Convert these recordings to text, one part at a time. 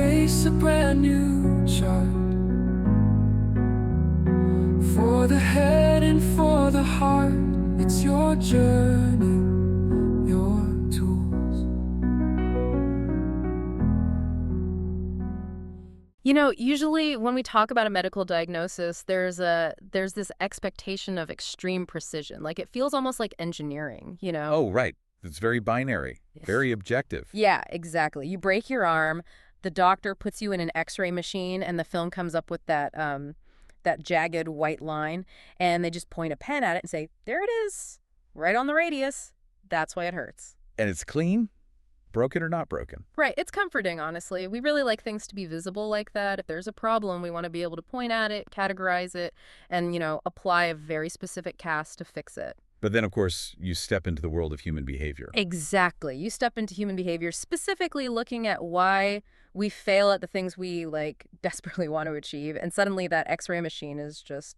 face a brand new chart for the head and for the heart. It's your journey, your tools. You know, usually when we talk about a medical diagnosis, there's this expectation of extreme precision. Like it feels almost like engineering, you know? Oh, right. It's very binary, very objective. Yeah, exactly. You break your arm, the doctor puts you in an X-ray machine, and the film comes up with that jagged white line, and they just point a pen at it and say, "There it is, right on the radius. That's why it hurts." And it's clean, broken or not broken. Right. It's comforting, honestly. We really like things to be visible like that. If there's a problem, we want to be able to point at it, categorize it, and, apply a very specific cast to fix it. But then, of course, you step into the world of human behavior. Exactly. You step into human behavior, specifically looking at why we fail at the things we, desperately want to achieve, and suddenly that X-ray machine is just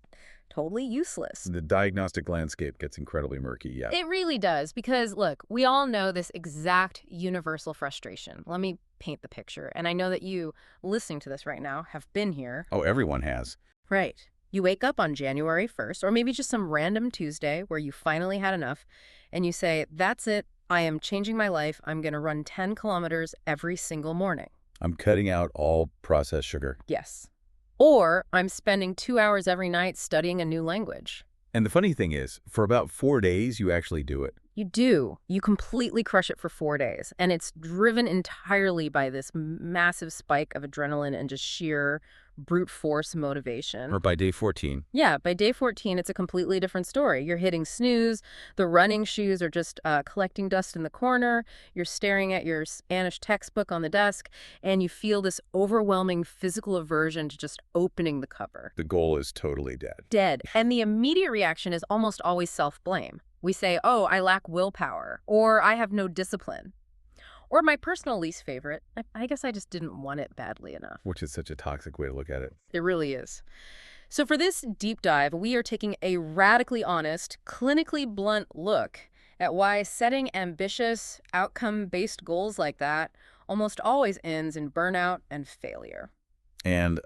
totally useless. The diagnostic landscape gets incredibly murky, yeah. It really does, because, look, we all know this exact universal frustration. Let me paint the picture, and I know that you, listening to this right now, have been here. Oh, everyone has. Right. You wake up on January 1st, or maybe just some random Tuesday where you finally had enough, and you say, "That's it, I am changing my life. I'm going to run 10 kilometers every single morning." I'm cutting out all processed sugar. Yes. Or I'm spending 2 hours every night studying a new language. And the funny thing is, for about 4 days, you actually do it. You do. You completely crush it for 4 days, and it's driven entirely by this massive spike of adrenaline and just sheer brute force motivation. Or by day 14. Yeah, by day 14, it's a completely different story. You're hitting snooze, the running shoes are just collecting dust in the corner, you're staring at your Spanish textbook on the desk, and you feel this overwhelming physical aversion to just opening the cover. The goal is totally dead. Dead. And the immediate reaction is almost always self-blame. We say, "Oh, I lack willpower," or "I have no discipline." Or my personal least favorite, I guess I just didn't want it badly enough. Which is such a toxic way to look at it. It really is. So for this deep dive, we are taking a radically honest, clinically blunt look at why setting ambitious, outcome-based goals like that almost always ends in burnout and failure. And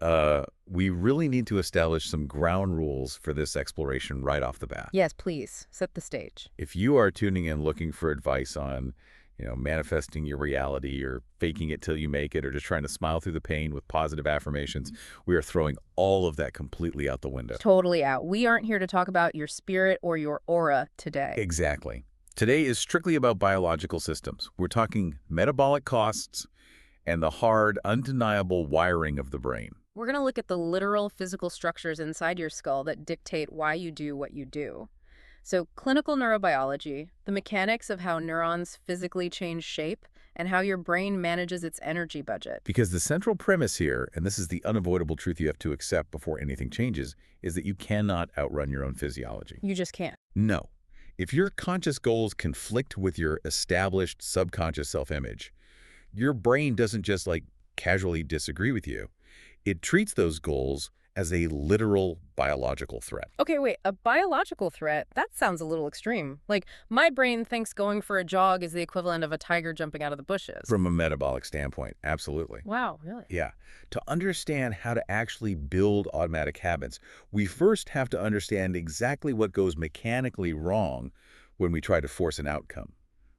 we really need to establish some ground rules for this exploration right off the bat. Yes, please, set the stage. If you are tuning in looking for advice on manifesting your reality or faking it till you make it or just trying to smile through the pain with positive affirmations, we are throwing all of that completely out the window. Totally out. We aren't here to talk about your spirit or your aura today. Exactly. Today is strictly about biological systems. We're talking metabolic costs and the hard, undeniable wiring of the brain. We're going to look at the literal physical structures inside your skull that dictate why you do what you do. So clinical neurobiology, the mechanics of how neurons physically change shape, and how your brain manages its energy budget. Because the central premise here, and this is the unavoidable truth you have to accept before anything changes, is that you cannot outrun your own physiology. You just can't. No. If your conscious goals conflict with your established subconscious self-image, your brain doesn't just casually disagree with you. It treats those goals as a literal biological threat. Okay, wait, a biological threat? That sounds a little extreme. My brain thinks going for a jog is the equivalent of a tiger jumping out of the bushes. From a metabolic standpoint, absolutely. Wow, really? Yeah. To understand how to actually build automatic habits, we first have to understand exactly what goes mechanically wrong when we try to force an outcome.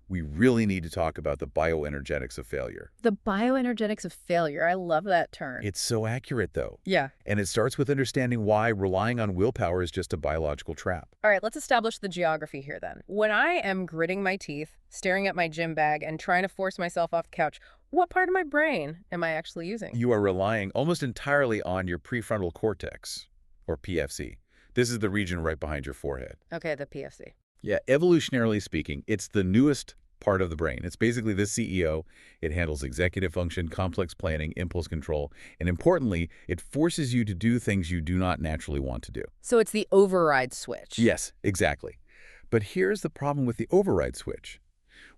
We really need to talk about the bioenergetics of failure. The bioenergetics of failure. I love that term. It's so accurate, though. Yeah. And it starts with understanding why relying on willpower is just a biological trap. All right, let's establish the geography here then. When I am gritting my teeth, staring at my gym bag, and trying to force myself off the couch, what part of my brain am I actually using? You are relying almost entirely on your prefrontal cortex, or PFC. This is the region right behind your forehead. Okay, the PFC. Yeah, evolutionarily speaking, it's the newest part of the brain. It's basically the CEO. It handles executive function, complex planning, impulse control, and importantly, it forces you to do things you do not naturally want to do. So it's the override switch. Yes, exactly. But here's the problem with the override switch.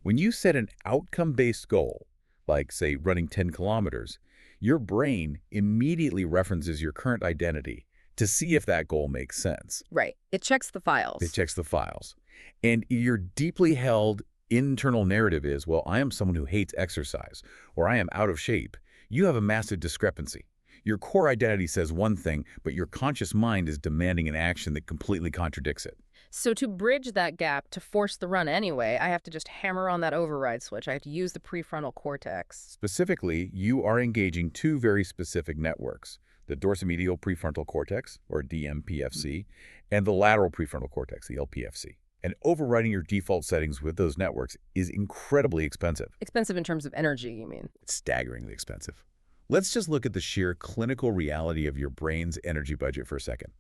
When you set an outcome-based goal, like, say, running 10 kilometers, your brain immediately references your current identity to see if that goal makes sense. Right. It checks the files. It checks the files. And your deeply held internal narrative is, well, I am someone who hates exercise, or I am out of shape. You have a massive discrepancy. Your core identity says one thing, but your conscious mind is demanding an action that completely contradicts it. So to bridge that gap, to force the run anyway, I have to just hammer on that override switch. I have to use the prefrontal cortex. Specifically, you are engaging two very specific networks, the dorsomedial prefrontal cortex, or DMPFC, and the lateral prefrontal cortex, the LPFC. And overriding your default settings with those networks is incredibly expensive. Expensive in terms of energy, you mean? It's staggeringly expensive. Let's just look at the sheer clinical reality of your brain's energy budget for a second.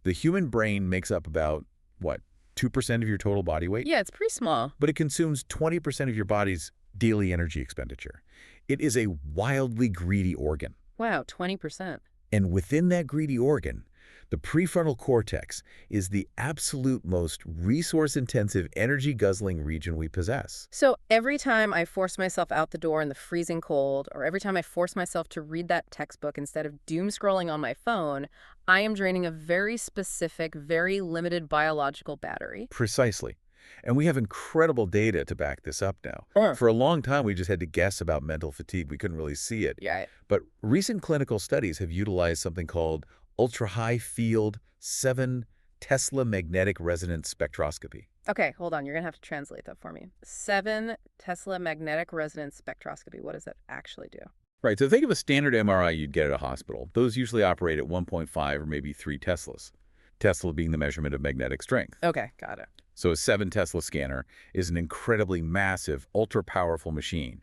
The human brain makes up about, what, 2% of your total body weight? Yeah, it's pretty small. But it consumes 20% of your body's daily energy expenditure. It is a wildly greedy organ. Wow, 20%. And within that greedy organ, the prefrontal cortex is the absolute most resource-intensive, energy-guzzling region we possess. So every time I force myself out the door in the freezing cold, or every time I force myself to read that textbook instead of doom scrolling on my phone, I am draining a very specific, very limited biological battery. Precisely. And we have incredible data to back this up now. Sure. For a long time, we just had to guess about mental fatigue. We couldn't really see it. Yeah. But recent clinical studies have utilized something called ultra-high field 7 Tesla magnetic resonance spectroscopy. Okay, hold on. You're going to have to translate that for me. 7 Tesla magnetic resonance spectroscopy. What does that actually do? Right, so think of a standard MRI you'd get at a hospital. Those usually operate at 1.5 or maybe 3 Teslas. Tesla being the measurement of magnetic strength. Okay, got it. So a 7 Tesla scanner is an incredibly massive, ultra-powerful machine.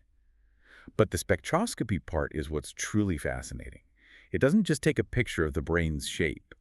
But the spectroscopy part is what's truly fascinating. It doesn't just take a picture of the brain's shape.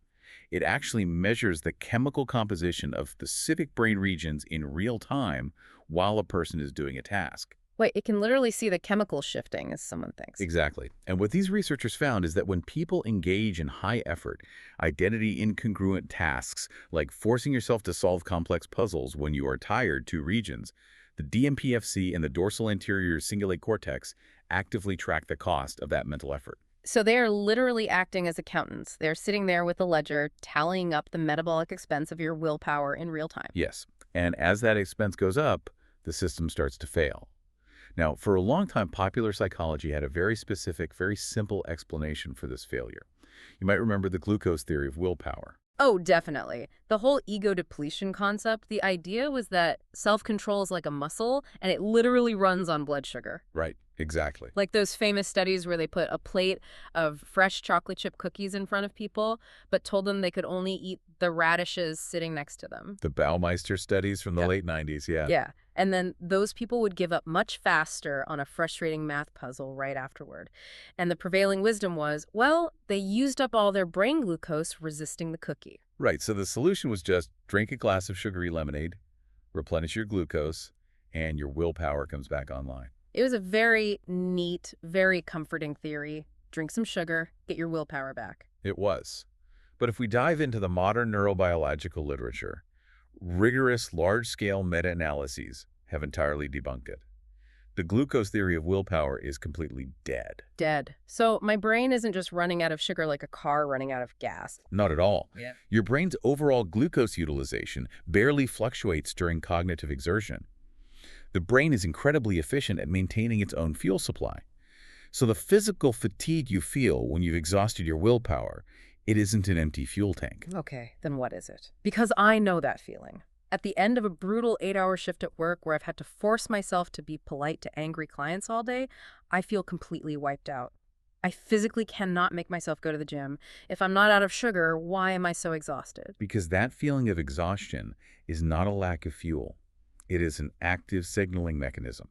It actually measures the chemical composition of specific brain regions in real time while a person is doing a task. Wait, it can literally see the chemical shifting, as someone thinks. Exactly. And what these researchers found is that when people engage in high-effort, identity-incongruent tasks, like forcing yourself to solve complex puzzles when you are tired, two regions, the DMPFC and the dorsal anterior cingulate cortex actively track the cost of that mental effort. So they are literally acting as accountants. They're sitting there with a ledger, tallying up the metabolic expense of your willpower in real time. Yes. And as that expense goes up, the system starts to fail. Now, for a long time, popular psychology had a very specific, very simple explanation for this failure. You might remember the glucose theory of willpower. Oh, definitely. The whole ego depletion concept, the idea was that self-control is like a muscle, and it literally runs on blood sugar. Right, exactly. Like those famous studies where they put a plate of fresh chocolate chip cookies in front of people, but told them they could only eat the radishes sitting next to them. The Baumeister studies from the late 90s, yeah. Yeah. And then those people would give up much faster on a frustrating math puzzle right afterward. And the prevailing wisdom was, well, they used up all their brain glucose resisting the cookie. Right, so the solution was just drink a glass of sugary lemonade, replenish your glucose, and your willpower comes back online. It was a very neat, very comforting theory. Drink some sugar, get your willpower back. It was. But if we dive into the modern neurobiological literature, rigorous large-scale meta-analyses have entirely debunked it. The glucose theory of willpower is completely dead. Dead. So my brain isn't just running out of sugar like a car running out of gas. Not at all. Yeah. Your brain's overall glucose utilization barely fluctuates during cognitive exertion. The brain is incredibly efficient at maintaining its own fuel supply. So the physical fatigue you feel when you've exhausted your willpower, it isn't an empty fuel tank. Okay, then what is it? Because I know that feeling. At the end of a brutal 8-hour shift at work where I've had to force myself to be polite to angry clients all day, I feel completely wiped out. I physically cannot make myself go to the gym. If I'm not out of sugar, why am I so exhausted? Because that feeling of exhaustion is not a lack of fuel. It is an active signaling mechanism.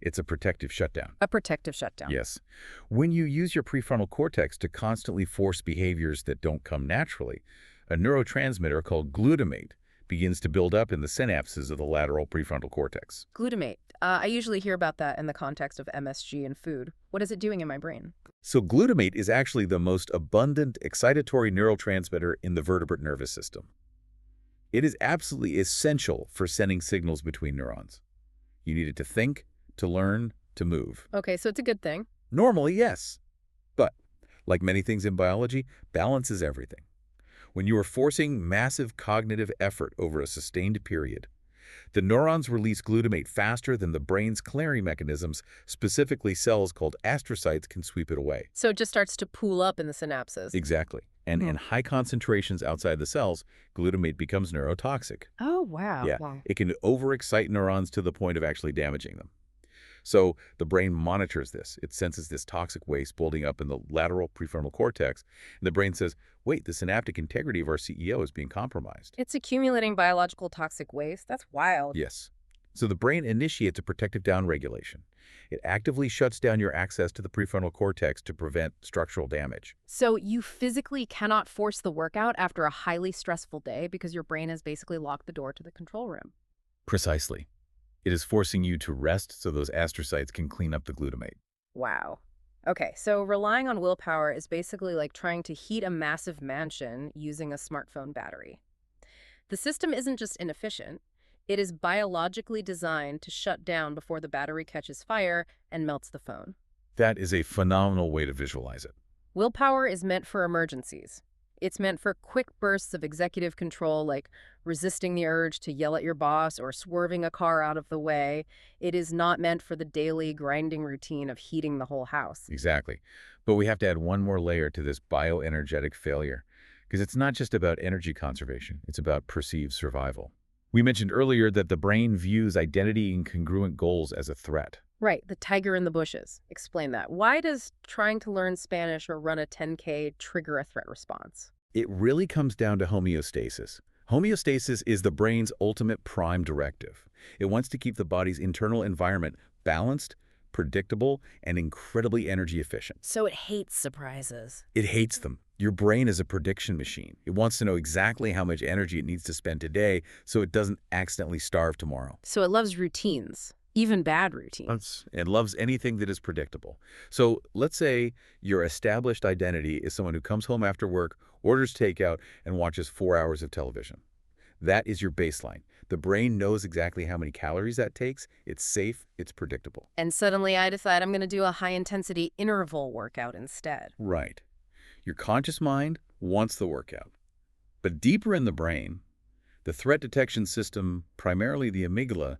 It's a protective shutdown. A protective shutdown. Yes. When you use your prefrontal cortex to constantly force behaviors that don't come naturally, a neurotransmitter called glutamate begins to build up in the synapses of the lateral prefrontal cortex. Glutamate. I usually hear about that in the context of MSG and food. What is it doing in my brain? So glutamate is actually the most abundant excitatory neurotransmitter in the vertebrate nervous system. It is absolutely essential for sending signals between neurons. You need it to think, to learn, to move. Okay, so it's a good thing. Normally, yes. But, like many things in biology, balance is everything. When you are forcing massive cognitive effort over a sustained period, The neurons release glutamate faster than the brain's clearing mechanisms, specifically cells called astrocytes can sweep it away. So it just starts to pool up in the synapses. Exactly. And in high concentrations outside the cells, glutamate becomes neurotoxic. Oh, wow. Yeah, Wow. it can overexcite neurons to the point of actually damaging them. So the brain monitors this. It senses this toxic waste building up in the lateral prefrontal cortex, and the brain says, wait, the synaptic integrity of our CEO is being compromised. It's accumulating biological toxic waste. That's wild. Yes. So the brain initiates a protective downregulation. It actively shuts down your access to the prefrontal cortex to prevent structural damage. So you physically cannot force the workout after a highly stressful day because your brain has basically locked the door to the control room. Precisely. It is forcing you to rest so those astrocytes can clean up the glutamate. Wow. Okay, so relying on willpower is basically like trying to heat a massive mansion using a smartphone battery. The system isn't just inefficient, it is biologically designed to shut down before the battery catches fire and melts the phone. That is a phenomenal way to visualize it. Willpower is meant for emergencies. It's meant for quick bursts of executive control, like resisting the urge to yell at your boss or swerving a car out of the way. It is not meant for the daily grinding routine of heating the whole house. Exactly. But we have to add one more layer to this bioenergetic failure, because it's not just about energy conservation, it's about perceived survival. We mentioned earlier that the brain views identity and congruent goals as a threat. Right, the tiger in the bushes. Explain that. Why does trying to learn Spanish or run a 10K trigger a threat response? It really comes down to homeostasis. Homeostasis is the brain's ultimate prime directive. It wants to keep the body's internal environment balanced, predictable, and incredibly energy efficient. So it hates surprises. It hates them. Your brain is a prediction machine. It wants to know exactly how much energy it needs to spend today so it doesn't accidentally starve tomorrow. So it loves routines, even bad routines. It loves anything that is predictable. So let's say your established identity is someone who comes home after work, orders takeout, and watches 4 hours of television. That is your baseline. The brain knows exactly how many calories that takes. It's safe. It's predictable. And suddenly I decide I'm going to do a high-intensity interval workout instead. Right. Your conscious mind wants the workout. But deeper in the brain, the threat detection system, primarily the amygdala,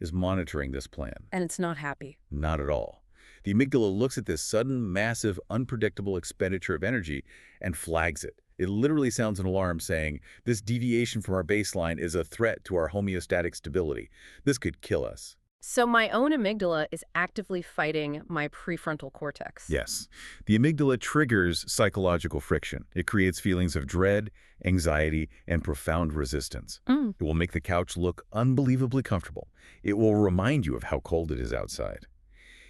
is monitoring this plan. And it's not happy. Not at all. The amygdala looks at this sudden, massive, unpredictable expenditure of energy and flags it. It literally sounds an alarm saying, this deviation from our baseline is a threat to our homeostatic stability. This could kill us. So my own amygdala is actively fighting my prefrontal cortex. Yes. The amygdala triggers psychological friction. It creates feelings of dread, anxiety, and profound resistance. It will make the couch look unbelievably comfortable. It will remind you of how cold it is outside.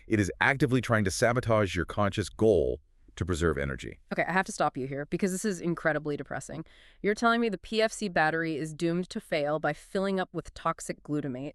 It is actively trying to sabotage your conscious goal to preserve energy. Okay, I have to stop you here because this is incredibly depressing. You're telling me the PFC battery is doomed to fail by filling up with toxic glutamate,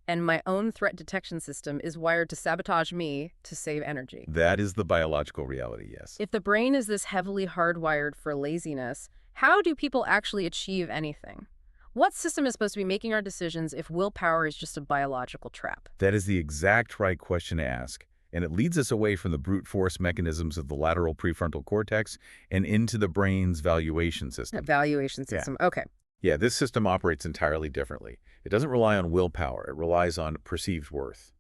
and my own threat detection system is wired to sabotage me to save energy. That is the biological reality, yes. If the brain is this heavily hardwired for laziness, how do people actually achieve anything? What system is supposed to be making our decisions if willpower is just a biological trap? That is the exact right question to ask, and it leads us away from the brute force mechanisms of the lateral prefrontal cortex and into the brain's valuation system. Evaluation system. Okay. Yeah, this system operates entirely differently. It doesn't rely on willpower. It relies on perceived worth.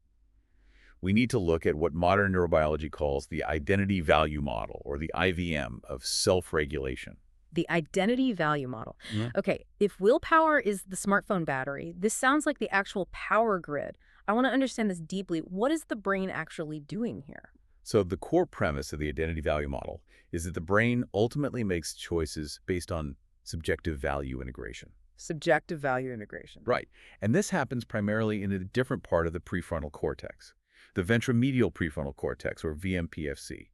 We need to look at what modern neurobiology calls the identity value model, or the IVM, of self-regulation. The identity value model. Yeah. Okay, if willpower is the smartphone battery, this sounds like the actual power grid. I want to understand this deeply. What is the brain actually doing here? So the core premise of the identity value model is that the brain ultimately makes choices based on subjective value integration. Subjective value integration. Right. And this happens primarily in a different part of the prefrontal cortex, the ventromedial prefrontal cortex, or VMPFC.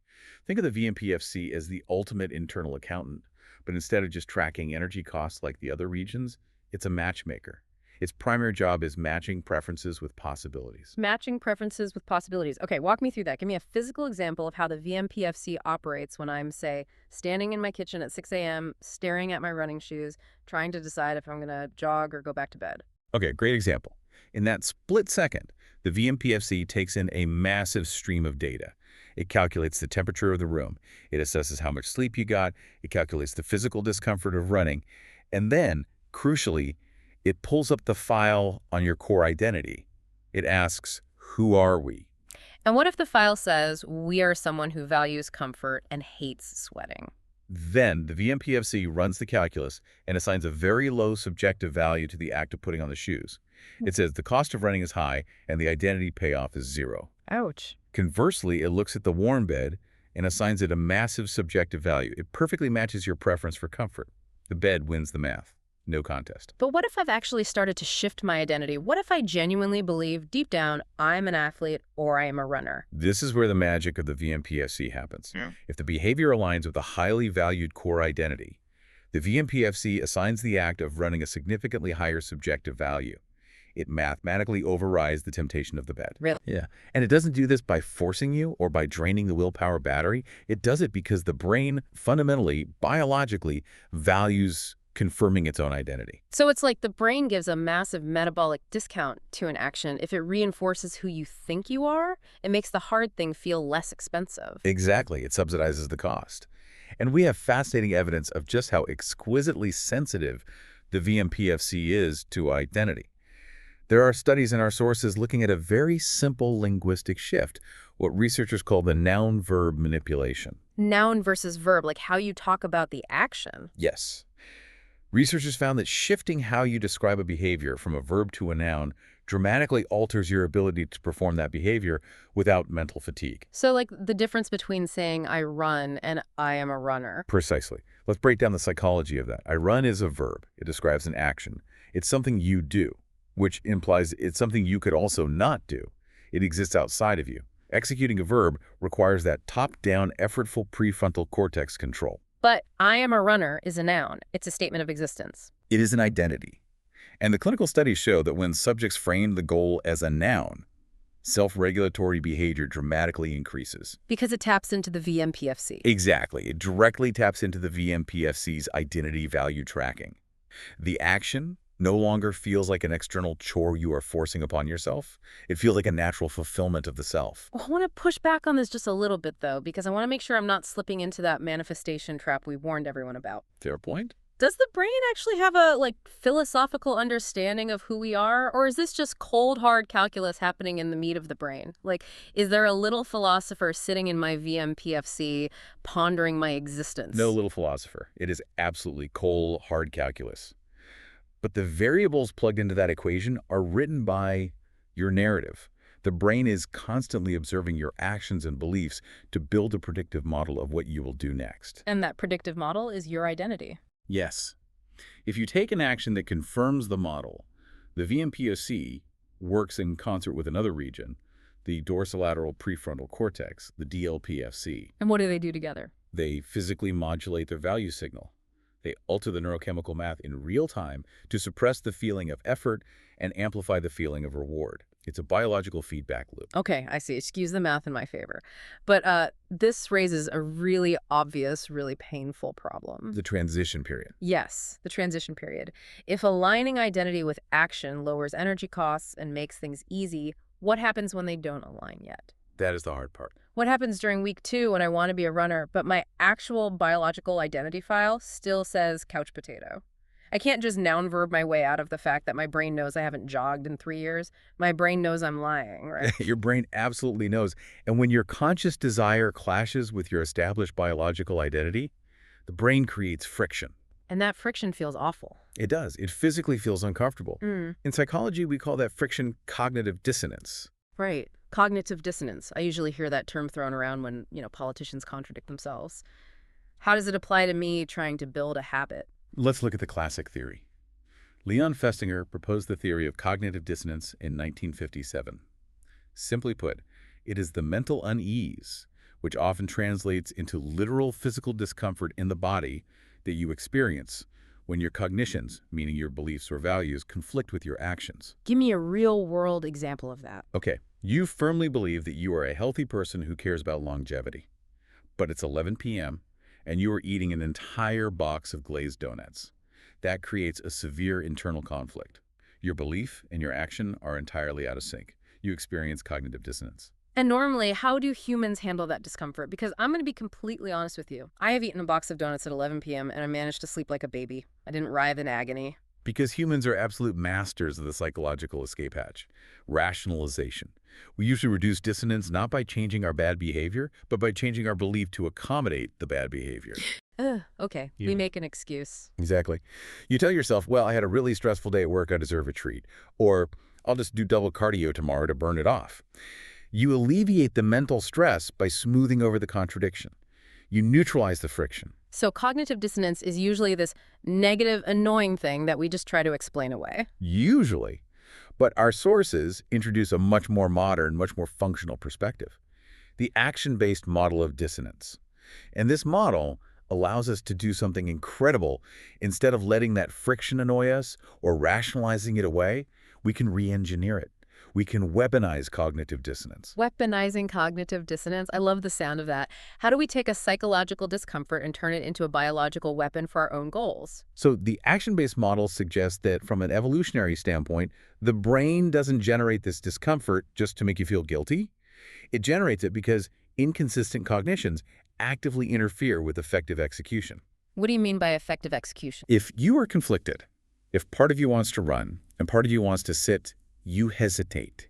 Think of the VMPFC as the ultimate internal accountant, but instead of just tracking energy costs like the other regions, it's a matchmaker. Its primary job is matching preferences with possibilities. Matching preferences with possibilities. Okay, walk me through that. Give me a physical example of how the VMPFC operates when I'm, say, standing in my kitchen at 6 a.m., staring at my running shoes, trying to decide if I'm going to jog or go back to bed. Okay, great example. In that split second, the VMPFC takes in a massive stream of data. It calculates the temperature of the room. It assesses how much sleep you got. It calculates the physical discomfort of running. And then, crucially, It pulls up the file on your core identity. It asks, who are we? And what if the file says, we are someone who values comfort and hates sweating? Then the VMPFC runs the calculus and assigns a very low subjective value to the act of putting on the shoes. It says the cost of running is high and the identity payoff is 0. Ouch. Conversely, it looks at the warm bed and assigns it a massive subjective value. It perfectly matches your preference for comfort. The bed wins the math. No contest. But what if I've actually started to shift my identity? What if I genuinely believe deep down I'm an athlete or I am a runner? This is where the magic of the VMPFC happens. Yeah. If the behavior aligns with a highly valued core identity, the VMPFC assigns the act of running a significantly higher subjective value. It mathematically overrides the temptation of the bed. Really? Yeah. And it doesn't do this by forcing you or by draining the willpower battery. It does it because the brain fundamentally, biologically, values confirming its own identity. So it's like the brain gives a massive metabolic discount to an action. If it reinforces who you think you are, it makes the hard thing feel less expensive. Exactly. It subsidizes the cost. And we have fascinating evidence of just how exquisitely sensitive the VMPFC is to identity. There are studies in our sources looking at a very simple linguistic shift, what researchers call the noun-verb manipulation. Noun versus verb, like how you talk about the action. Yes. Researchers found that shifting how you describe a behavior from a verb to a noun dramatically alters your ability to perform that behavior without mental fatigue. So like the difference between saying I run and I am a runner. Precisely. Let's break down the psychology of that. I run is a verb. It describes an action. It's something you do, which implies it's something you could also not do. It exists outside of you. Executing a verb requires that top-down, effortful prefrontal cortex control. But I am a runner is a noun. It's a statement of existence. It is an identity. And the clinical studies show that when subjects frame the goal as a noun, self-regulatory behavior dramatically increases. Because it taps into the VMPFC. Exactly. It directly taps into the VMPFC's identity value tracking. The action no longer feels like an external chore you are forcing upon yourself. It feels like a natural fulfillment of the self. I want to push back on this just a little bit, though, because I want to make sure I'm not slipping into that manifestation trap we warned everyone about. Fair point. Does the brain actually have a, philosophical understanding of who we are? Or is this just cold, hard calculus happening in the meat of the brain? Is there a little philosopher sitting in my VMPFC pondering my existence? No little philosopher. It is absolutely cold, hard calculus. But the variables plugged into that equation are written by your narrative. The brain is constantly observing your actions and beliefs to build a predictive model of what you will do next. And that predictive model is your identity. Yes. If you take an action that confirms the model, the VMPOC works in concert with another region, the dorsolateral prefrontal cortex, the DLPFC. And what do they do together? They physically modulate their value signal. They alter the neurochemical math in real time to suppress the feeling of effort and amplify the feeling of reward. It's a biological feedback loop. Okay, I see. Excuse the math in my favor. But this raises a really obvious, really painful problem. The transition period. Yes, the transition period. If aligning identity with action lowers energy costs and makes things easy, what happens when they don't align yet? That is the hard part. What happens during week 2 when I want to be a runner, but my actual biological identity file still says couch potato? I can't just noun verb my way out of the fact that my brain knows I haven't jogged in 3 years. My brain knows I'm lying, right? Your brain absolutely knows. And when your conscious desire clashes with your established biological identity, the brain creates friction. And that friction feels awful. It does. It physically feels uncomfortable. Mm. In psychology, we call that friction cognitive dissonance. Right. Cognitive dissonance. I usually hear that term thrown around when, politicians contradict themselves. How does it apply to me trying to build a habit? Let's look at the classic theory. Leon Festinger proposed the theory of cognitive dissonance in 1957. Simply put, it is the mental unease, which often translates into literal physical discomfort in the body that you experience when your cognitions, meaning your beliefs or values, conflict with your actions. Give me a real-world example of that. Okay, you firmly believe that you are a healthy person who cares about longevity. But it's 11 p.m., and you are eating an entire box of glazed donuts. That creates a severe internal conflict. Your belief and your action are entirely out of sync. You experience cognitive dissonance. And normally, how do humans handle that discomfort? Because I'm going to be completely honest with you. I have eaten a box of donuts at 11 p.m. and I managed to sleep like a baby. I didn't writhe in agony. Because humans are absolute masters of the psychological escape hatch, rationalization. We usually reduce dissonance not by changing our bad behavior, but by changing our belief to accommodate the bad behavior. Okay, Yeah. we make an excuse. Exactly. You tell yourself, well, I had a really stressful day at work, I deserve a treat. Or, I'll just do double cardio tomorrow to burn it off. You alleviate the mental stress by smoothing over the contradiction. You neutralize the friction. So cognitive dissonance is usually this negative, annoying thing that we just try to explain away. Usually. But our sources introduce a much more modern, much more functional perspective. The action-based model of dissonance. And this model allows us to do something incredible. Instead of letting that friction annoy us or rationalizing it away, we can re-engineer it. We can weaponize cognitive dissonance. Weaponizing cognitive dissonance. I love the sound of that. How do we take a psychological discomfort and turn it into a biological weapon for our own goals? So the action-based model suggests that from an evolutionary standpoint, the brain doesn't generate this discomfort just to make you feel guilty. It generates it because inconsistent cognitions actively interfere with effective execution. What do you mean by effective execution? If you are conflicted, if part of you wants to run and part of you wants to sit, you hesitate.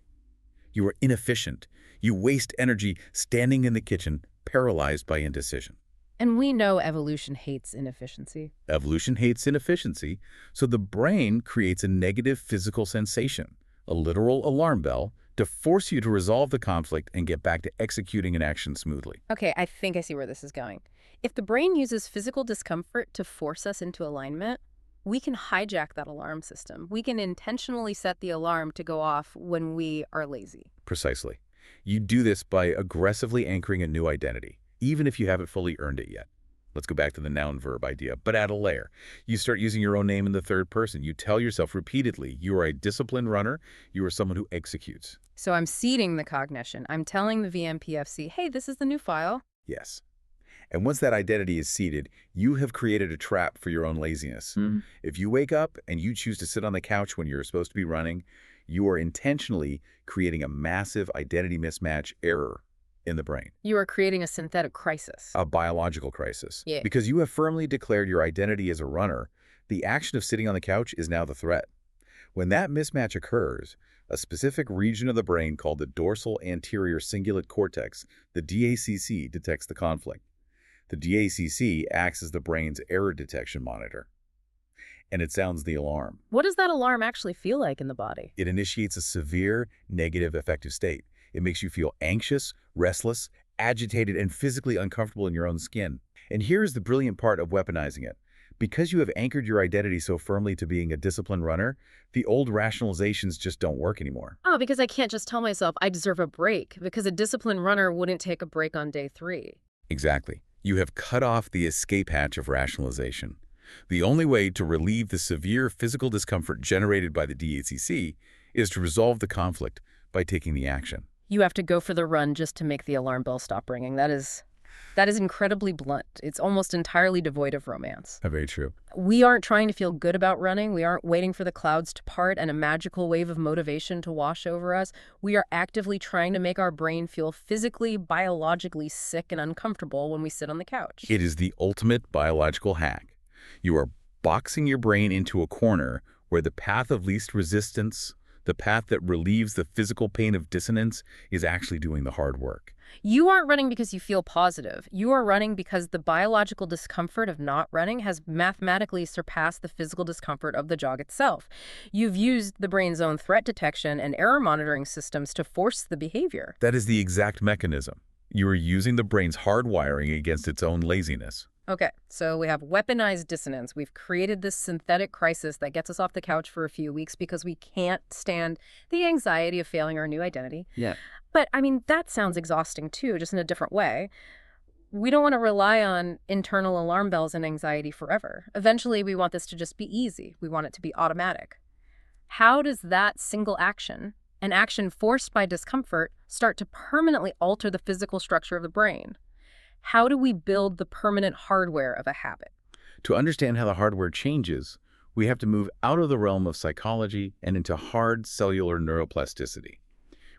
You are inefficient. You waste energy standing in the kitchen, paralyzed by indecision. And we know evolution hates inefficiency. Evolution hates inefficiency, so the brain creates a negative physical sensation, a literal alarm bell, to force you to resolve the conflict and get back to executing an action smoothly. Okay, I think I see where this is going. If the brain uses physical discomfort to force us into alignment, we can hijack that alarm system. We can intentionally set the alarm to go off when we are lazy. Precisely. You do this by aggressively anchoring a new identity, even if you haven't fully earned it yet. Let's go back to the noun-verb idea, but add a layer. You start using your own name in the third person. You tell yourself repeatedly, you are a disciplined runner, you are someone who executes. So I'm seeding the cognition. I'm telling the VMPFC, hey, this is the new file. Yes. And once that identity is seated, you have created a trap for your own laziness. If you wake up and you choose to sit on the couch when you're supposed to be running, you are intentionally creating a massive identity mismatch error in the brain. You are creating a synthetic crisis. A biological crisis. Yeah. Because you have firmly declared your identity as a runner, the action of sitting on the couch is now the threat. When that mismatch occurs, a specific region of the brain called the dorsal anterior cingulate cortex, the DACC, detects the conflict. The DACC acts as the brain's error detection monitor, and it sounds the alarm. What does that alarm actually feel like in the body? It initiates a severe negative affective state. It makes you feel anxious, restless, agitated, and physically uncomfortable in your own skin. And here's the brilliant part of weaponizing it. Because you have anchored your identity so firmly to being a disciplined runner, the old rationalizations just don't work anymore. Oh, because I can't just tell myself I deserve a break, because a disciplined runner wouldn't take a break on day 3. Exactly. You have cut off the escape hatch of rationalization. The only way to relieve the severe physical discomfort generated by the DACC is to resolve the conflict by taking the action. You have to go for the run just to make the alarm bell stop ringing. That is incredibly blunt. It's almost entirely devoid of romance. Very true. We aren't trying to feel good about running. We aren't waiting for the clouds to part and a magical wave of motivation to wash over us. We are actively trying to make our brain feel physically, biologically sick and uncomfortable when we sit on the couch. It is the ultimate biological hack. You are boxing your brain into a corner where the path of least resistance, the path that relieves the physical pain of dissonance, is actually doing the hard work. You aren't running because you feel positive. You are running because the biological discomfort of not running has mathematically surpassed the physical discomfort of the jog itself. You've used the brain's own threat detection and error monitoring systems to force the behavior. That is the exact mechanism. You are using the brain's hardwiring against its own laziness. Okay, so we have weaponized dissonance. We've created this synthetic crisis that gets us off the couch for a few weeks because we can't stand the anxiety of failing our new identity. Yeah. But, I mean, that sounds exhausting too, just in a different way. We don't want to rely on internal alarm bells and anxiety forever. Eventually, we want this to just be easy. We want it to be automatic. How does that single action, an action forced by discomfort, start to permanently alter the physical structure of the brain? How do we build the permanent hardware of a habit? To understand how the hardware changes, we have to move out of the realm of psychology and into hard cellular neuroplasticity.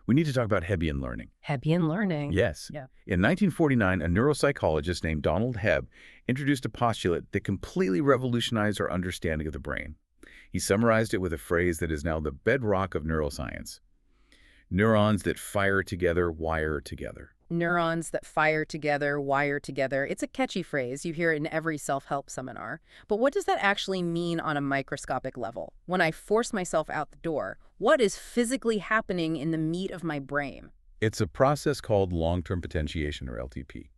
We need to talk about Hebbian learning. Hebbian learning. Yes. Yeah. In 1949, a neuropsychologist named Donald Hebb introduced a postulate that completely revolutionized our understanding of the brain. He summarized it with a phrase that is now the bedrock of neuroscience. Neurons that fire together wire together. Neurons that fire together, wire together. It's a catchy phrase. You hear it in every self-help seminar. But what does that actually mean on a microscopic level? When I force myself out the door, what is physically happening in the meat of my brain? It's a process called long-term potentiation, or LTP.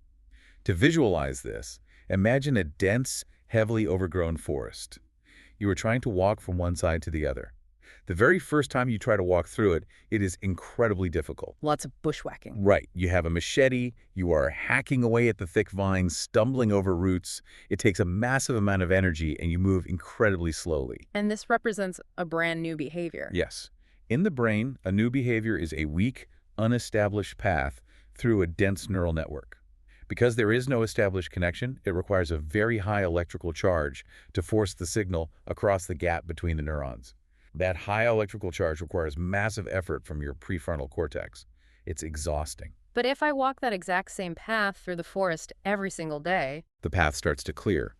To visualize this, imagine a dense, heavily overgrown forest. You are trying to walk from one side to the other. The very first time you try to walk through it, it is incredibly difficult. Lots of bushwhacking. Right. You have a machete, you are hacking away at the thick vines, stumbling over roots. It takes a massive amount of energy, and you move incredibly slowly. And this represents a brand new behavior. Yes. In the brain, a new behavior is a weak, unestablished path through a dense neural network. Because there is no established connection, it requires a very high electrical charge to force the signal across the gap between the neurons. That high electrical charge requires massive effort from your prefrontal cortex. It's exhausting. But if I walk that exact same path through the forest every single day, The path starts to clear.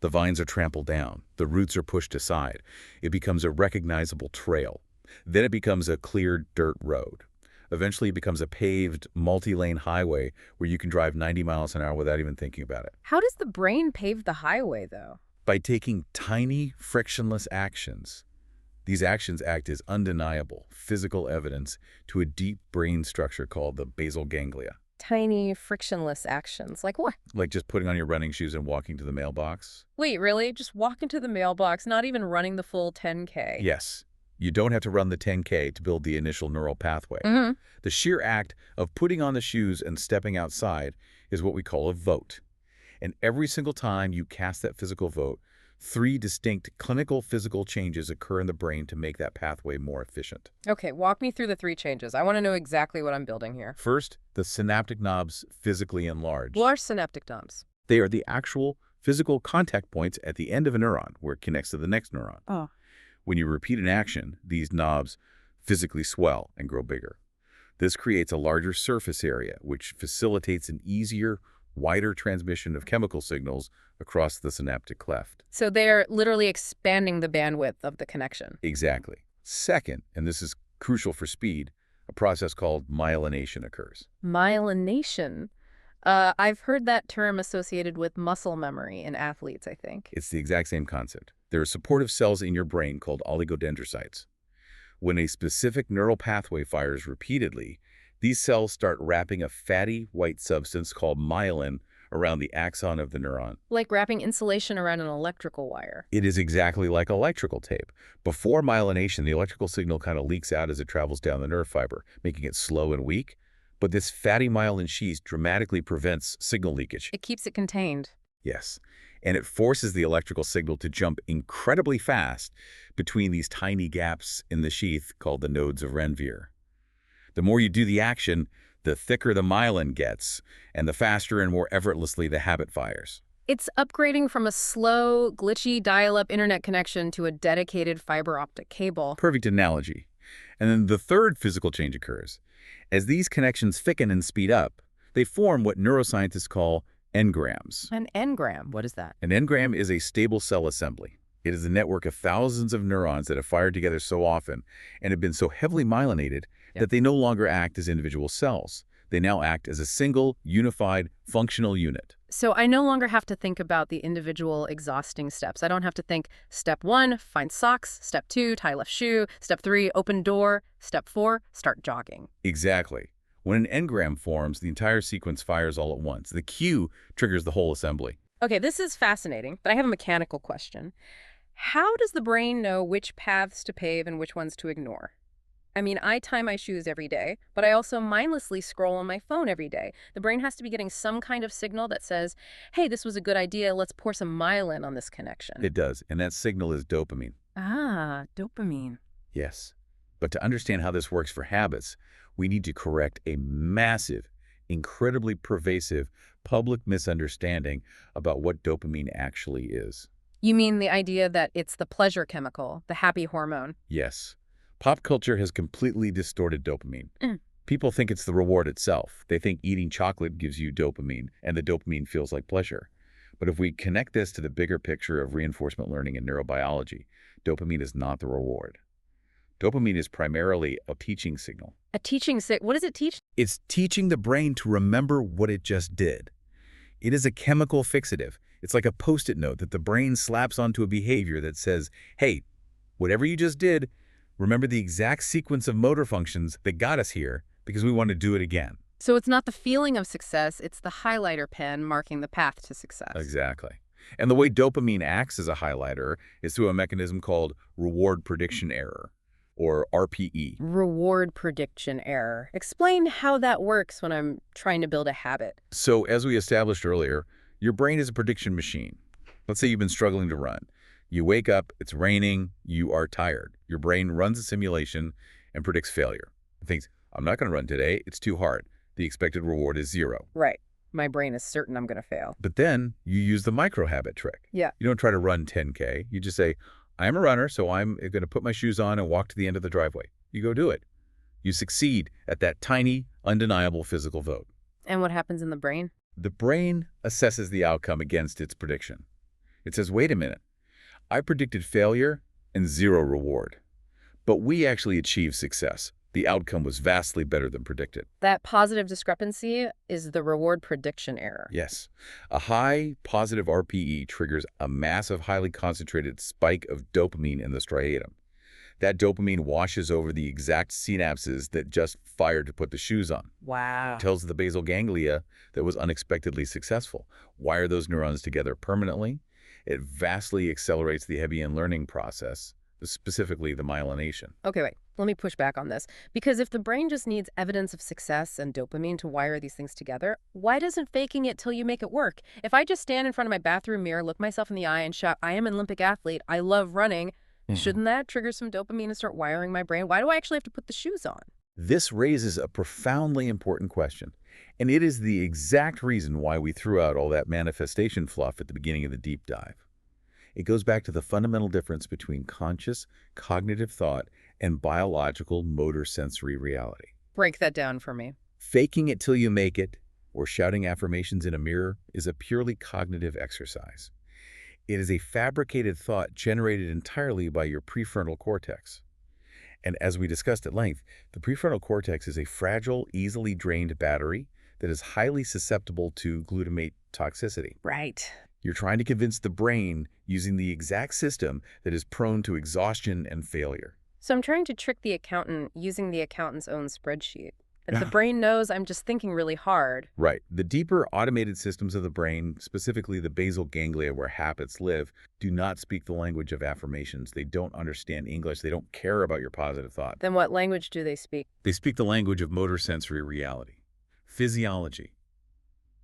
The vines are trampled down. The roots are pushed aside. It becomes a recognizable trail. Then it becomes a cleared dirt road. Eventually, it becomes a paved, multi-lane highway where you can drive 90 miles an hour without even thinking about it. how does the brain pave the highway, though? By taking tiny, frictionless actions. These actions act as undeniable physical evidence to a deep brain structure called the basal ganglia. Tiny, frictionless actions. Like what? Like just putting on your running shoes and walking to the mailbox? Wait, really? Just walk into the mailbox, not even running the full 10K? Yes. You don't have to run the 10K to build the initial neural pathway. Mm-hmm. The sheer act of putting on the shoes and stepping outside is what we call a vote. And every single time you cast that physical vote, 3 distinct clinical physical changes occur in the brain to make that pathway more efficient. Okay, walk me through the 3 changes. I want to know exactly what I'm building here. First, the synaptic knobs physically enlarge. What are synaptic knobs? They are the actual physical contact points at the end of a neuron where it connects to the next neuron. Oh. When you repeat an action, these knobs physically swell and grow bigger. This creates a larger surface area, which facilitates an easier, wider transmission of chemical signals across the synaptic cleft. So they're literally expanding the bandwidth of the connection. Exactly. Second, and this is crucial for speed, a process called myelination occurs. Myelination. I've heard that term associated with muscle memory in athletes, I think. It's the exact same concept. There are supportive cells in your brain called oligodendrocytes. When a specific neural pathway fires repeatedly, these cells start wrapping a fatty white substance called myelin around the axon of the neuron. Like wrapping insulation around an electrical wire. It is exactly like electrical tape. Before myelination, the electrical signal kind of leaks out as it travels down the nerve fiber, making it slow and weak. But this fatty myelin sheath dramatically prevents signal leakage. It keeps it contained. Yes. And it forces the electrical signal to jump incredibly fast between these tiny gaps in the sheath called the nodes of Renvier. The more you do the action, the thicker the myelin gets, and the faster and more effortlessly the habit fires. It's upgrading from a slow, glitchy dial-up internet connection to a dedicated fiber optic cable. Perfect analogy. And then the third physical change occurs. As these connections thicken and speed up, they form what neuroscientists call engrams. An engram, what is that? An engram is a stable cell assembly. It is a network of thousands of neurons that have fired together so often and have been so heavily myelinated that they no longer act as individual cells. They now act as a single, unified, functional unit. So I no longer have to think about the individual exhausting steps. I don't have to think, step 1, find socks, step 2, tie left shoe, step 3, open door, step 4, start jogging. Exactly. When an engram forms, the entire sequence fires all at once. The cue triggers the whole assembly. Okay, this is fascinating, but I have a mechanical question. How does the brain know which paths to pave and which ones to ignore? I mean, I tie my shoes every day, but I also mindlessly scroll on my phone every day. The brain has to be getting some kind of signal that says, hey, this was a good idea, let's pour some myelin on this connection. It does, and that signal is dopamine. Ah, dopamine. Yes. But to understand how this works for habits, we need to correct a massive, incredibly pervasive public misunderstanding about what dopamine actually is. You mean the idea that it's the pleasure chemical, the happy hormone? Yes. Pop culture has completely distorted dopamine. People think it's the reward itself. They think eating chocolate gives you dopamine, and the dopamine feels like pleasure. But if we connect this to the bigger picture of reinforcement learning in neurobiology, dopamine is not the reward. Dopamine is primarily a teaching signal. A teaching what does it teach? It's teaching the brain to remember what it just did. It is a chemical fixative. It's like a Post-it note that the brain slaps onto a behavior that says, hey, whatever you just did, remember the exact sequence of motor functions that got us here because we want to do it again. So it's not the feeling of success, it's the highlighter pen marking the path to success. Exactly. And the way dopamine acts as a highlighter is through a mechanism called reward prediction error, or RPE. Reward prediction error. Explain how that works when I'm trying to build a habit. So as we established earlier, your brain is a prediction machine. Let's say you've been struggling to run. You wake up, it's raining, you are tired. Your brain runs a simulation and predicts failure. It thinks, I'm not going to run today, it's too hard. The expected reward is 0. Right. My brain is certain I'm going to fail. But then you use the micro-habit trick. Yeah. You don't try to run 10K. You just say, I'm a runner, so I'm going to put my shoes on and walk to the end of the driveway. You go do it. You succeed at that tiny, undeniable physical vote. And what happens in the brain? The brain assesses the outcome against its prediction. It says, wait a minute, I predicted failure and 0 reward. But we actually achieved success. The outcome was vastly better than predicted. That positive discrepancy is the reward prediction error. Yes. A high positive RPE triggers a massive, highly concentrated spike of dopamine in the striatum. That dopamine washes over the exact synapses that just fired to put the shoes on. Wow. It tells the basal ganglia that was unexpectedly successful. Wire those neurons together permanently. It vastly accelerates the Hebbian learning process, specifically the myelination. Okay, wait. Let me push back on this. Because if the brain just needs evidence of success and dopamine to wire these things together, why doesn't faking it till you make it work? If I just stand in front of my bathroom mirror, look myself in the eye and shout, I am an Olympic athlete, I love running, shouldn't that trigger some dopamine and start wiring my brain? Why do I actually have to put the shoes on? This raises a profoundly important question, and it is the exact reason why we threw out all that manifestation fluff at the beginning of the deep dive. It goes back to the fundamental difference between conscious, cognitive thought and biological motor sensory reality. Break that down for me. Faking it till you make it, or shouting affirmations in a mirror, is a purely cognitive exercise. It is a fabricated thought generated entirely by your prefrontal cortex. And as we discussed at length, the prefrontal cortex is a fragile, easily drained battery that is highly susceptible to glutamate toxicity. Right. You're trying to convince the brain using the exact system that is prone to exhaustion and failure. So I'm trying to trick the accountant using the accountant's own spreadsheet. If the brain knows I'm just thinking really hard. Right. The deeper automated systems of the brain, specifically the basal ganglia where habits live, do not speak the language of affirmations. They don't understand English. They don't care about your positive thought. Then what language do they speak? They speak the language of motor sensory reality, physiology.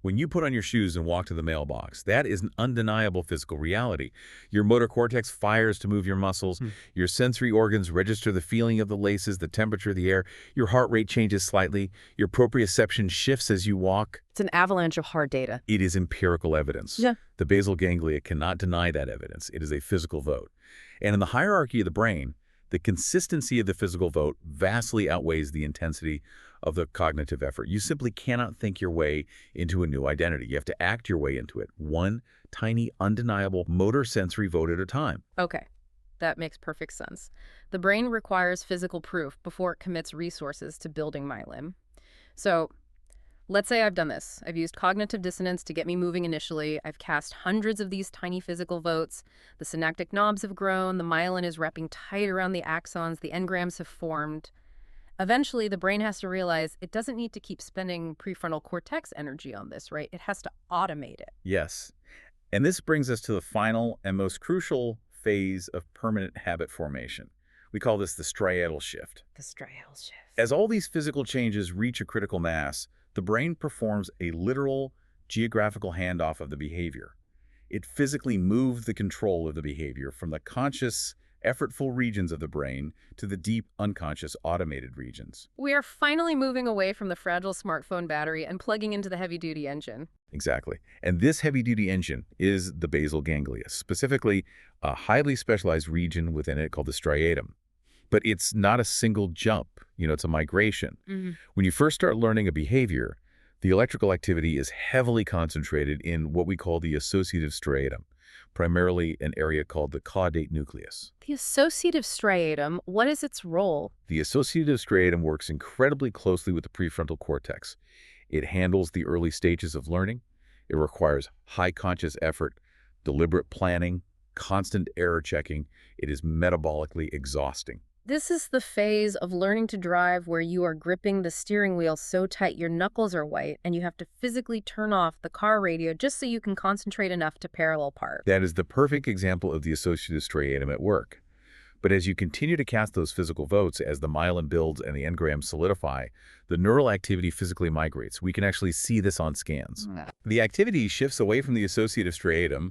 When you put on your shoes and walk to the mailbox, that is an undeniable physical reality. Your motor cortex fires to move your muscles. Your sensory organs register the feeling of the laces, the temperature of the air. Your heart rate changes slightly. Your proprioception shifts as you walk. It's an avalanche of hard data. It is empirical evidence. Yeah. The basal ganglia cannot deny that evidence. It is a physical vote. And in the hierarchy of the brain, the consistency of the physical vote vastly outweighs the intensity of the cognitive effort. You simply cannot think your way into a new identity. You have to act your way into it, one tiny, undeniable motor sensory vote at a time. Okay, that makes perfect sense. The brain requires physical proof before it commits resources to building my limb. So let's say I've done this. I've used cognitive dissonance to get me moving initially. I've cast hundreds of these tiny physical votes. The synaptic knobs have grown. The myelin is wrapping tight around the axons. The engrams have formed. Eventually, the brain has to realize it doesn't need to keep spending prefrontal cortex energy on this, right? It has to automate it. Yes. And this brings us to the final and most crucial phase of permanent habit formation. We call this the striatal shift. The striatal shift. As all these physical changes reach a critical mass, the brain performs a literal geographical handoff of the behavior. It physically moves the control of the behavior from the conscious, effortful regions of the brain to the deep, unconscious, automated regions. We are finally moving away from the fragile smartphone battery and plugging into the heavy-duty engine. Exactly. And this heavy-duty engine is the basal ganglia, specifically a highly specialized region within it called the striatum. But it's not a single jump. It's a migration. When you first start learning a behavior, The electrical activity is heavily concentrated in what we call the associative striatum, primarily an area called the caudate nucleus. The associative striatum, what is its role? The associative striatum works incredibly closely with the prefrontal cortex. It handles the early stages of learning. It requires high conscious effort, deliberate planning, constant error checking. It is metabolically exhausting. This is the phase of learning to drive where you are gripping the steering wheel so tight your knuckles are white and you have to physically turn off the car radio just so you can concentrate enough to parallel park. That is the perfect example of the associative striatum at work. But as you continue to cast those physical votes, as the myelin builds and the engrams solidify, the neural activity physically migrates. We can actually see this on scans. The activity shifts away from the associative striatum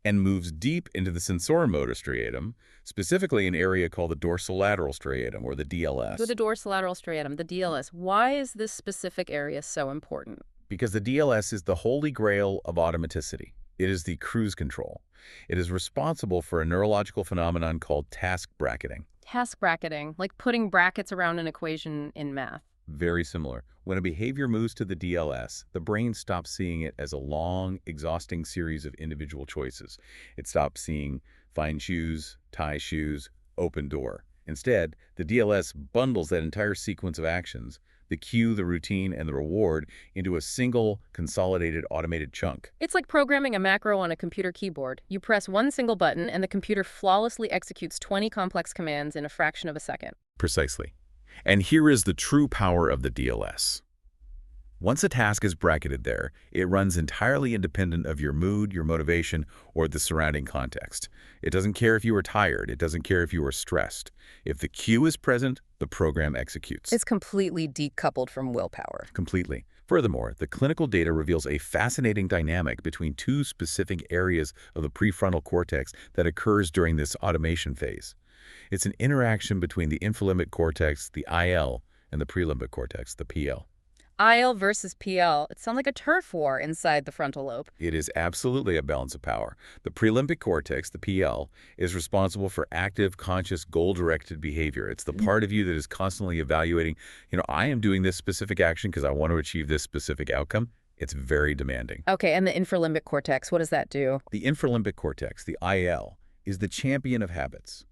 and moves deep into the sensorimotor striatum, specifically an area called the dorsolateral striatum, or the DLS. So the dorsolateral striatum, the DLS, why is this specific area so important? Because the DLS is the holy grail of automaticity. It is the cruise control. It is responsible for a neurological phenomenon called task bracketing. Task bracketing, like putting brackets around an equation in math. Very similar. When a behavior moves to the DLS, the brain stops seeing it as a long, exhausting series of individual choices. It stops seeing find shoes, tie shoes, open door. Instead, the DLS bundles that entire sequence of actions, the cue, the routine, and the reward, into a single, consolidated, automated chunk. It's like programming a macro on a computer keyboard. You press one single button and the computer flawlessly executes 20 complex commands in a fraction of a second. Precisely. And here is the true power of the DLS. Once a task is bracketed there, it runs entirely independent of your mood, your motivation, or the surrounding context. It doesn't care if you are tired. It doesn't care if you are stressed. If the cue is present, the program executes. It's completely decoupled from willpower. Completely. Furthermore, the clinical data reveals a fascinating dynamic between two specific areas of the prefrontal cortex that occurs during this automation phase. It's an interaction between the infralimbic cortex, the IL, and the prelimbic cortex, the PL. IL versus PL. It sounds like a turf war inside the frontal lobe. It is absolutely a balance of power. The prelimbic cortex, the PL, is responsible for active, conscious, goal-directed behavior. It's the part of you that is constantly evaluating, I am doing this specific action because I want to achieve this specific outcome. It's very demanding. Okay, and the infralimbic cortex, what does that do? The infralimbic cortex, the IL, is the champion of habits.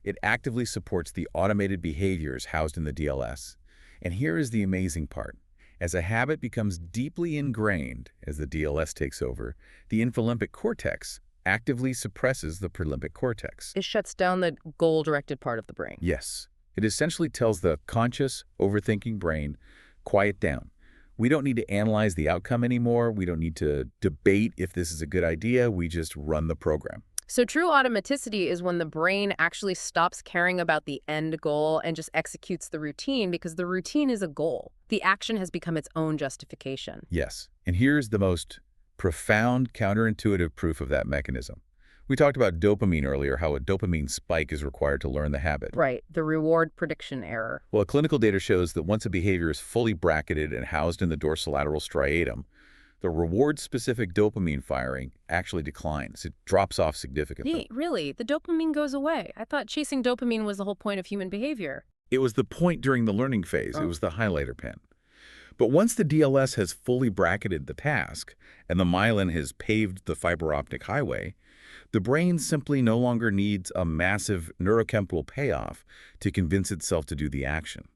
It actively supports the automated behaviors housed in the DLS. And here is the amazing part. As a habit becomes deeply ingrained, as the DLS takes over, the infralimbic cortex actively suppresses the prelimbic cortex. It shuts down the goal-directed part of the brain. Yes. It essentially tells the conscious, overthinking brain, quiet down. We don't need to analyze the outcome anymore. We don't need to debate if this is a good idea. We just run the program. So true automaticity is when the brain actually stops caring about the end goal and just executes the routine because the routine is a goal. The action has become its own justification. Yes. And here's the most profound counterintuitive proof of that mechanism. We talked about dopamine earlier, how a dopamine spike is required to learn the habit. Right, the reward prediction error. Well, clinical data shows that once a behavior is fully bracketed and housed in the dorsolateral striatum, the reward-specific dopamine firing actually declines. It drops off significantly. Really? The dopamine goes away? I thought chasing dopamine was the whole point of human behavior. It was the point during the learning phase. It was the highlighter pen. But once the DLS has fully bracketed the task and the myelin has paved the fiber optic highway, the brain simply no longer needs a massive neurochemical payoff to convince itself to do the action.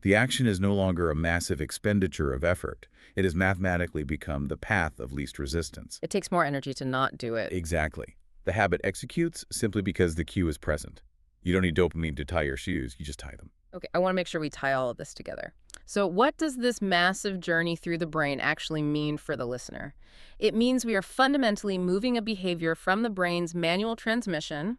The action is no longer a massive expenditure of effort. It has mathematically become the path of least resistance. It takes more energy to not do it. Exactly. The habit executes simply because the cue is present. You don't need dopamine to tie your shoes, you just tie them. Okay, I want to make sure we tie all of this together. So what does this massive journey through the brain actually mean for the listener? It means we are fundamentally moving a behavior from the brain's manual transmission,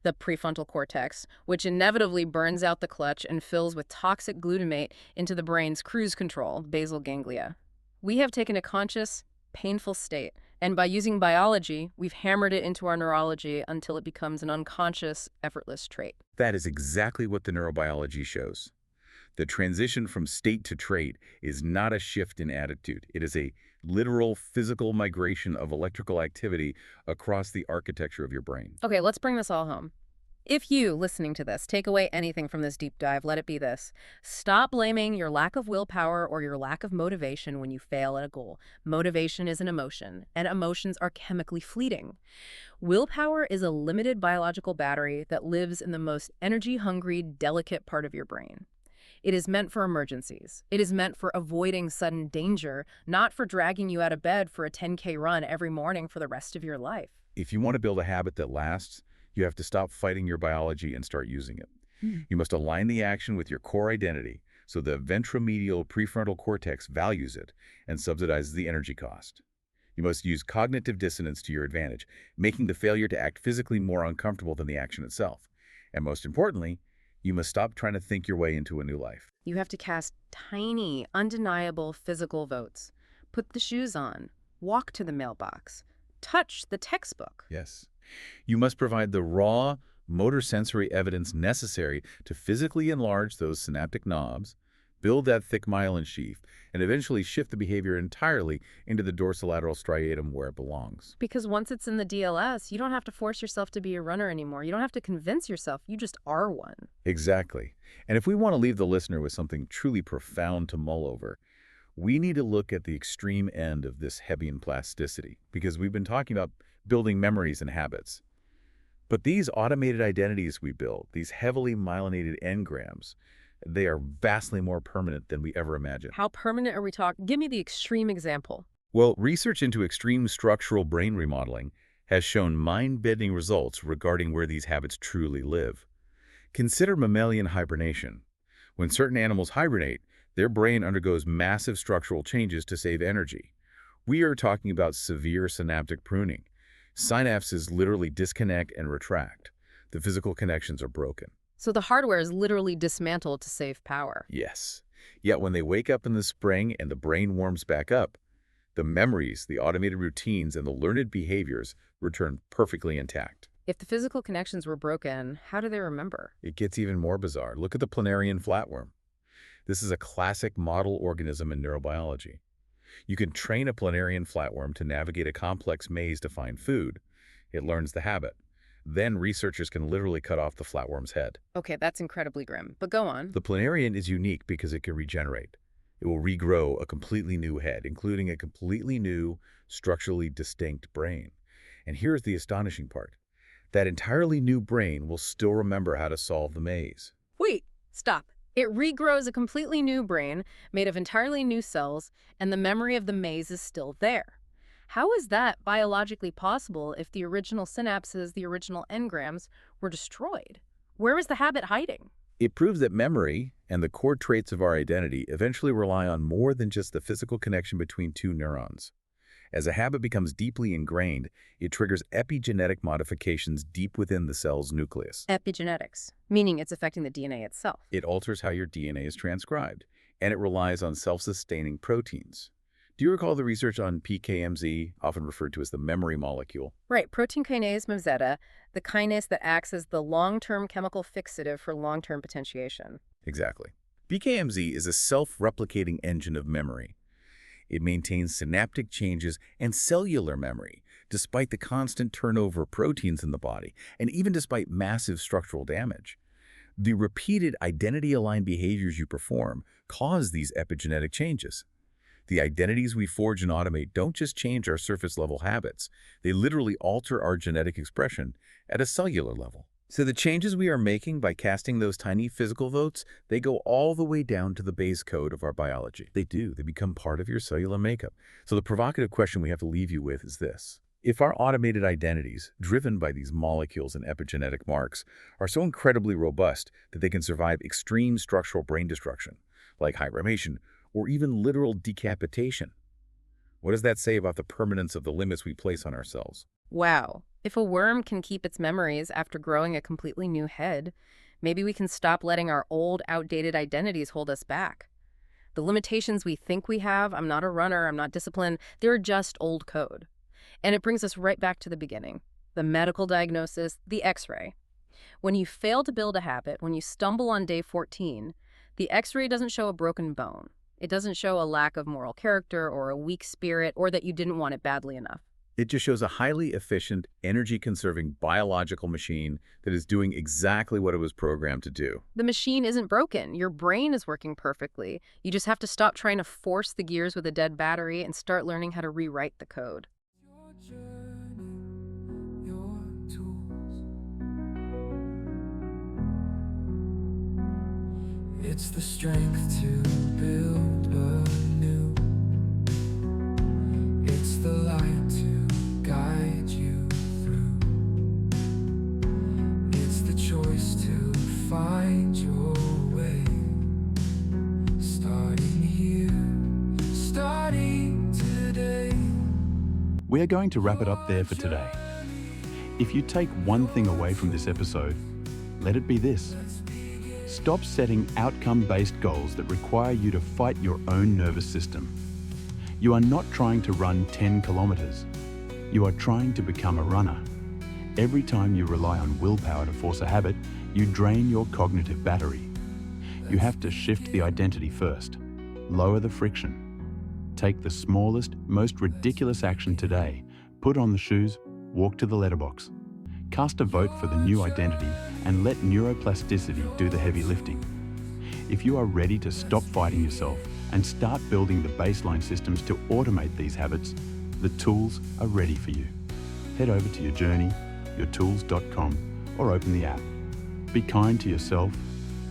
the prefrontal cortex, which inevitably burns out the clutch and fills with toxic glutamate, into the brain's cruise control, basal ganglia. We have taken a conscious, painful state, and by using biology, we've hammered it into our neurology until it becomes an unconscious, effortless trait. That is exactly what the neurobiology shows. The transition from state to trait is not a shift in attitude. It is a literal physical migration of electrical activity across the architecture of your brain. Okay, let's bring this all home. If you, listening to this, take away anything from this deep dive, let it be this. Stop blaming your lack of willpower or your lack of motivation when you fail at a goal. Motivation is an emotion, and emotions are chemically fleeting. Willpower is a limited biological battery that lives in the most energy-hungry, delicate part of your brain. It is meant for emergencies. It is meant for avoiding sudden danger, not for dragging you out of bed for a 10K run every morning for the rest of your life. If you want to build a habit that lasts, you have to stop fighting your biology and start using it. You must align the action with your core identity so the ventromedial prefrontal cortex values it and subsidizes the energy cost. You must use cognitive dissonance to your advantage, making the failure to act physically more uncomfortable than the action itself. And most importantly, you must stop trying to think your way into a new life. You have to cast tiny, undeniable physical votes. Put the shoes on, walk to the mailbox, touch the textbook. Yes. You must provide the raw, motor sensory evidence necessary to physically enlarge those synaptic knobs, build that thick myelin sheath, and eventually shift the behavior entirely into the dorsolateral striatum where it belongs. Because once it's in the DLS, you don't have to force yourself to be a runner anymore. You don't have to convince yourself. You just are one. Exactly. And if we want to leave the listener with something truly profound to mull over, we need to look at the extreme end of this Hebbian plasticity, because we've been talking about building memories and habits. But these automated identities we build, these heavily myelinated engrams, they are vastly more permanent than we ever imagined. How permanent are we talking? Give me the extreme example. Well, research into extreme structural brain remodeling has shown mind-bending results regarding where these habits truly live. Consider mammalian hibernation. When certain animals hibernate, their brain undergoes massive structural changes to save energy. We are talking about severe synaptic pruning. Synapses literally disconnect and retract. The physical connections are broken. So the hardware is literally dismantled to save power. Yes. Yet when they wake up in the spring and the brain warms back up, the memories, the automated routines, and the learned behaviors return perfectly intact. If the physical connections were broken, how do they remember? It gets even more bizarre. Look at the planarian flatworm. This is a classic model organism in neurobiology. You can train a planarian flatworm to navigate a complex maze to find food. It learns the habit. Then researchers can literally cut off the flatworm's head. Okay, that's incredibly grim, but go on. The planarian is unique because it can regenerate. It will regrow a completely new head, including a completely new, structurally distinct brain. And here's the astonishing part. That entirely new brain will still remember how to solve the maze. Wait, stop. It regrows a completely new brain made of entirely new cells, and the memory of the maze is still there. How is that biologically possible if the original synapses, the original engrams, were destroyed? Where is the habit hiding? It proves that memory and the core traits of our identity eventually rely on more than just the physical connection between two neurons. As a habit becomes deeply ingrained, it triggers epigenetic modifications deep within the cell's nucleus. Epigenetics, meaning it's affecting the DNA itself. It alters how your DNA is transcribed, and it relies on self-sustaining proteins. Do you recall the research on PKMZ, often referred to as the memory molecule? Right, protein kinase MZ, the kinase that acts as the long-term chemical fixative for long-term potentiation. Exactly. PKMZ is a self-replicating engine of memory. It maintains synaptic changes and cellular memory, despite the constant turnover of proteins in the body, and even despite massive structural damage. The repeated identity-aligned behaviors you perform cause these epigenetic changes. The identities we forge and automate don't just change our surface-level habits. They literally alter our genetic expression at a cellular level. So the changes we are making by casting those tiny physical votes, they go all the way down to the base code of our biology. They do. They become part of your cellular makeup. So the provocative question we have to leave you with is this. If our automated identities, driven by these molecules and epigenetic marks, are so incredibly robust that they can survive extreme structural brain destruction, like hibernation, or even literal decapitation, what does that say about the permanence of the limits we place on ourselves? Wow. If a worm can keep its memories after growing a completely new head, maybe we can stop letting our old, outdated identities hold us back. The limitations we think we have, I'm not a runner, I'm not disciplined, they're just old code. And it brings us right back to the beginning. The medical diagnosis, the X-ray. When you fail to build a habit, when you stumble on day 14, the X-ray doesn't show a broken bone. It doesn't show a lack of moral character or a weak spirit or that you didn't want it badly enough. It just shows a highly efficient, energy-conserving biological machine that is doing exactly what it was programmed to do. The machine isn't broken. Your brain is working perfectly. You just have to stop trying to force the gears with a dead battery and start learning how to rewrite the code. Your journey, your tools. It's the strength to build anew. It's the light to guide you through. It's the choice to find your way. Starting here, starting today. We are going to wrap it up there for today. If you take one thing away from this episode, let it be this. Stop setting outcome-based goals that require you to fight your own nervous system. You are not trying to run 10 kilometers. You are trying to become a runner. Every time you rely on willpower to force a habit, you drain your cognitive battery. You have to shift the identity first. Lower the friction. Take the smallest, most ridiculous action today. Put on the shoes, walk to the letterbox. Cast a vote for the new identity and let neuroplasticity do the heavy lifting. If you are ready to stop fighting yourself and start building the baseline systems to automate these habits, the tools are ready for you. Head over to your journey, yourtools.com, or open the app. Be kind to yourself.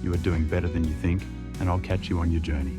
You are doing better than you think, and I'll catch you on your journey.